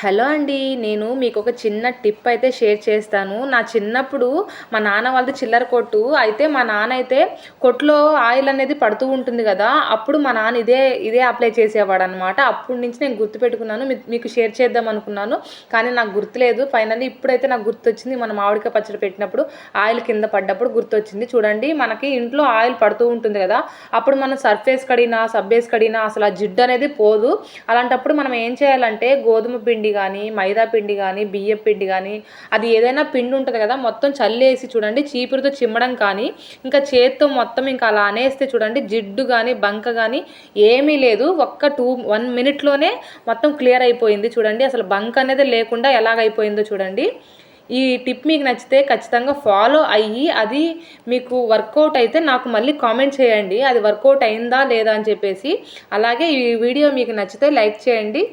Hello అండి. నేను మీకు ఒక చిన్న టిప్ అయితే షేర్ చేస్తాను. నా చిన్నప్పుడు మా నాన్న వాళ్ళది చిల్లర కొట్టు. అయితే మా నాన్న అయితే కొట్టులో ఆయిల్ అనేది పడుతూ ఉంటుంది కదా! అప్పుడు మా నాన్న ఇదే అప్లై చేసేవాడనమాట. అప్పటి నుంచి నేను గుర్తుపెట్టుకున్నాను. మీకు షేర్ చేద్దాం అనుకున్నాను. కానీ నాకు గుర్తులేదు. ఫైనల్లీ ఇప్పుడైతే నాకు గుర్తొచ్చింది. మనం మామిడికాయ పచ్చడి పెట్టినప్పుడు ఆయిల్ కింద పడ్డప్పుడు గుర్తొచ్చింది. చూడండి, మనకి ఇంట్లో ఆయిల్ పడుతూ ఉంటుంది కదా! అప్పుడు మనం సర్ఫేస్ కడిగినా, సబ్బేసి కడిగినా అసలు ఆ జిడ్డు అనేది పోదు. అలాంటప్పుడు మనం ఏం చేయాలంటే గోధుమ పిండి కానీ, మైదా పిండి కానీ, బియ్యం పిండి కానీ, అది ఏదైనా పిండి ఉంటుంది కదా, మొత్తం చల్లేసి చూడండి, చీపురుతో చిమ్మడం కానీ, ఇంకా చేత్తో మొత్తం ఇంకా అలా అనేస్తే చూడండి, జిడ్డు కానీ బంక కానీ ఏమీ లేదు. 1 మినిట్లోనే మొత్తం క్లియర్ అయిపోయింది. చూడండి, అసలు బంక్ అనేది లేకుండా ఎలాగైపోయిందో చూడండి. ఈ టిప్ మీకు నచ్చితే ఖచ్చితంగా ఫాలో అయ్యి అది మీకు వర్కౌట్ అయితే నాకు మళ్ళీ కామెంట్ చేయండి, అది వర్కౌట్ అయిందా లేదా అని చెప్పేసి. అలాగే ఈ వీడియో మీకు నచ్చితే లైక్ చేయండి.